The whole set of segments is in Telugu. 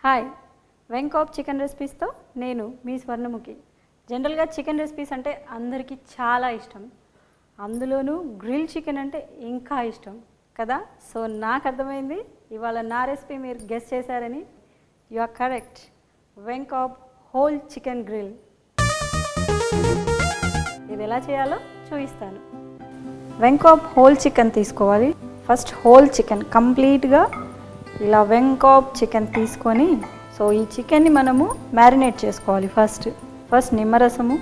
హాయ్, వెంకాప్ చికెన్ రెసిపీస్తో నేను మీ స్వర్ణముఖి. జనరల్గా చికెన్ రెసిపీస్ అంటే అందరికీ చాలా ఇష్టం, అందులోనూ గ్రిల్ చికెన్ అంటే ఇంకా ఇష్టం కదా. సో నాకు అర్థమైంది, ఇవాళ నా రెసిపీ మీరు గెస్ చేశారని. యు ఆర్ కరెక్ట్, వెంకాప్ హోల్ చికెన్ గ్రిల్. ఇది ఎలా చేయాలో చూపిస్తాను. వెంకాప్ హోల్ చికెన్ తీసుకోవాలి. ఫస్ట్ హోల్ చికెన్ కంప్లీట్గా ఇలా వెంకాప్ చికెన్ తీసుకొని, సో ఈ చికెన్ని మనము మ్యారినేట్ చేసుకోవాలి. ఫస్ట్ నిమ్మరసము,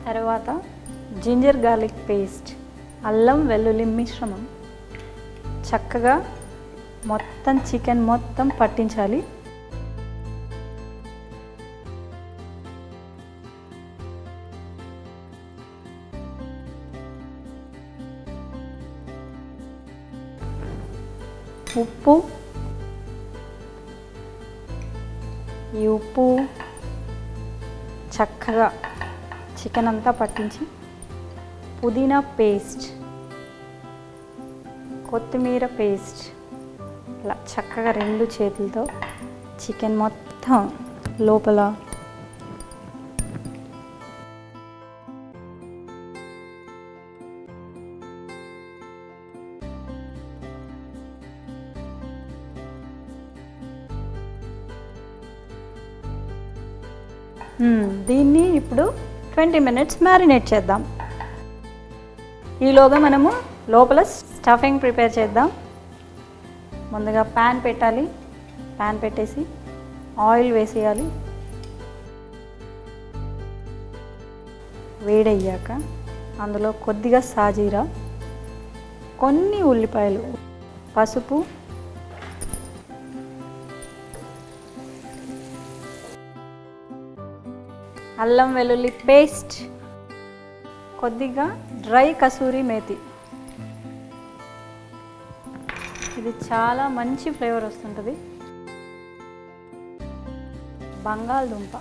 తర్వాత జింజర్ గార్లిక్ పేస్ట్, అల్లం వెల్లుల్లి మిశ్రమం చక్కగా మొత్తం చికెన్ మొత్తం పట్టించాలి. ఉప్పు, ఈ ఉప్పు చక్కగా చికెన్ అంతా పట్టించి, పుదీనా పేస్ట్, కొత్తిమీర పేస్ట్ ఇలా చక్కగా రెండు చేతులతో చికెన్ మొత్తం లోపల దీన్ని ఇప్పుడు 20 minutes మ్యారినేట్ చేద్దాం. ఈలోగా మనము లోపల స్టఫింగ్ ప్రిపేర్ చేద్దాం. ముందుగా ప్యాన్ పెట్టాలి. ప్యాన్ పెట్టేసి ఆయిల్ వేసేయాలి. వేడయ్యాక అందులో కొద్దిగా సాజీరా, కొన్ని ఉల్లిపాయలు, పసుపు, అల్లం వెల్లుల్లి పేస్ట్, కొద్దిగా డ్రై కసూరి మేతి. ఇది చాలా మంచి ఫ్లేవర్ వస్తుంటుంది. బంగాళదుంప.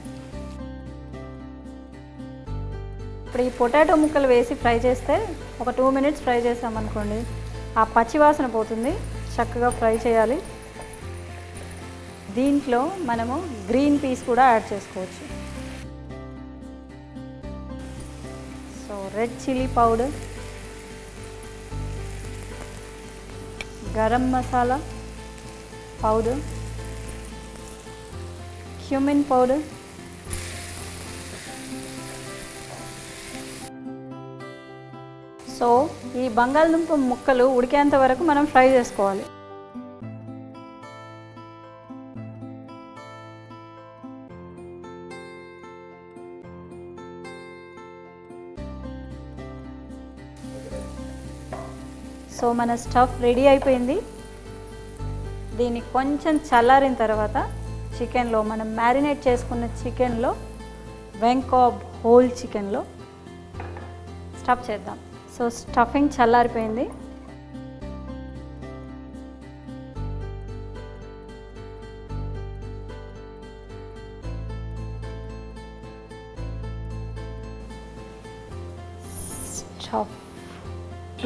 ఇప్పుడు ఈ పొటాటో ముక్కలు వేసి ఫ్రై చేస్తే ఒక 2 minutes ఫ్రై చేసామనుకోండి, ఆ పచ్చివాసన పోతుంది. చక్కగా ఫ్రై చేయాలి. దీంట్లో మనము గ్రీన్ పీస్ కూడా యాడ్ చేసుకోవచ్చు. So red chilli powder, garam masala powder, cumin powder, so ఈ బంగాళదుంప ముక్కలు ఉడికేంత వరకు మనం ఫ్రై చేసుకోవాలి. సో మన స్టఫ్ రెడీ అయిపోయింది. దీన్ని కొంచెం చల్లారిన తర్వాత చికెన్లో, మనం మ్యారినేట్ చేసుకున్న చికెన్లో, వెంకాప్ హోల్ చికెన్లో స్టఫ్ చేద్దాం. సో స్టఫింగ్ చల్లారిపోయింది.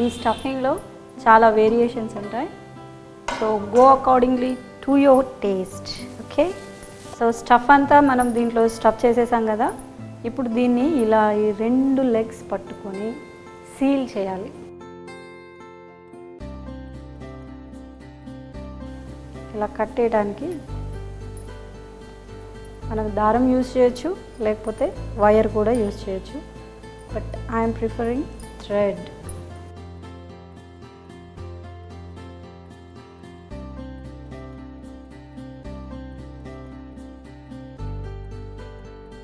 ఈ స్టఫింగ్లో చాలా వేరియేషన్స్ ఉంటాయి. So go accordingly to your taste. Okay, so stuff అంతా మనం దీంట్లో స్టఫ్ చేసేసాం కదా. ఇప్పుడు దీన్ని ఇలా ఈ 2 legs పట్టుకొని సీల్ చేయాలి. ఇలా కట్టేయడానికి మనం దారం యూజ్ చేయొచ్చు, లేకపోతే వైర్ కూడా యూజ్ చేయొచ్చు. But I'm preferring thread.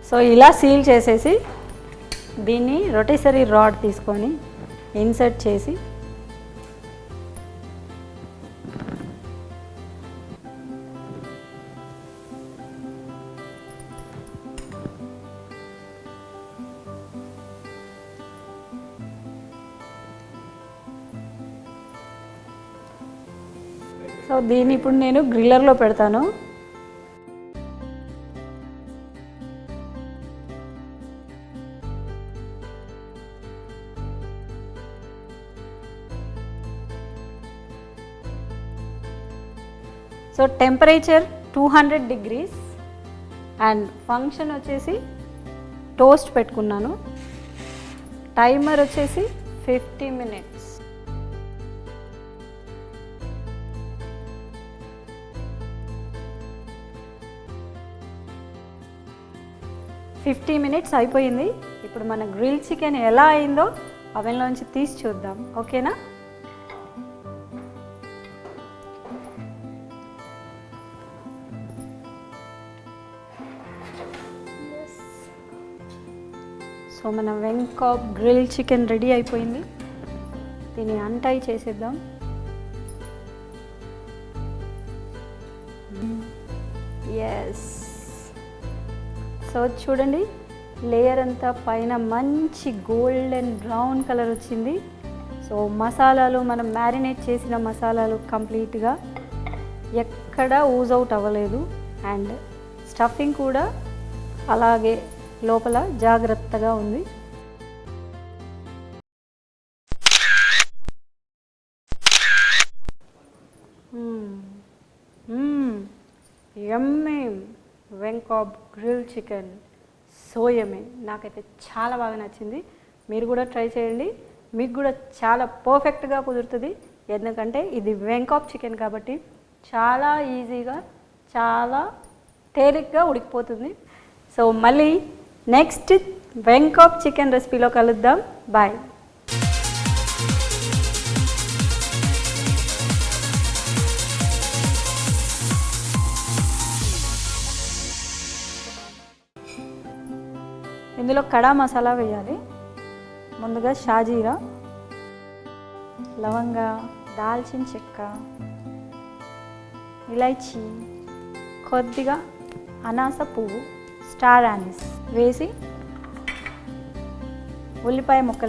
So ఇలా సీల్ చేసేసి దీన్ని రొటేసరీ రాడ్ తీసుకొని ఇన్సర్ట్ చేసి సో దీన్ని ఇప్పుడు నేను గ్రిల్లర్లో పెడతాను. So temperature 200 degrees and function వచ్చేసి టోస్ట్ పెట్టుకున్నాను. టైమర్ వచ్చేసి 50 minutes. minutes అయిపోయింది. ఇప్పుడు మన గ్రిల్ చికెన్ ఎలా అయిందో అవెన్లోంచి తీసి చూద్దాం. ఓకేనా? సో మన వెంకాప్ గ్రిల్ చికెన్ రెడీ అయిపోయింది. దీన్ని అన్టై చేసేద్దాం. ఎస్. సో చూడండి, లేయర్ అంతా పైన మంచి గోల్డెన్ బ్రౌన్ కలర్ వచ్చింది. సో మసాలాలు, మనం మ్యారినేట్ చేసిన మసాలాలు కంప్లీట్గా ఎక్కడ ఊజ్ అవుట్ అవ్వలేదు. అండ్ స్టఫింగ్ కూడా అలాగే లోపల జాగ్రత్తగా ఉంది. యమ్మీ వెంకాప్ గ్రిల్ చికెన్, సో యమ్మీ. నాకైతే చాలా బాగా నచ్చింది. మీరు కూడా ట్రై చేయండి, మీకు కూడా చాలా పర్ఫెక్ట్గా కుదురుతుంది. ఎందుకంటే ఇది వెంకాప్ చికెన్ కాబట్టి చాలా ఈజీగా, చాలా తేలిగ్గా ఉడికిపోతుంది. సో మళ్ళీ నెక్స్ట్ వెంకాప్ చికెన్ రెసిపీలో కలుద్దాం. బాయ్. ఇందులో కడా మసాలా వేయాలి. ముందుగా షాజీరా, లవంగ, దాల్చిన చెక్క, ఇలైచీ, కొద్దిగా అనాస పువ్వు, స్టార్ ఆనిస్ వేసి ఉల్లిపాయ ముక్కలు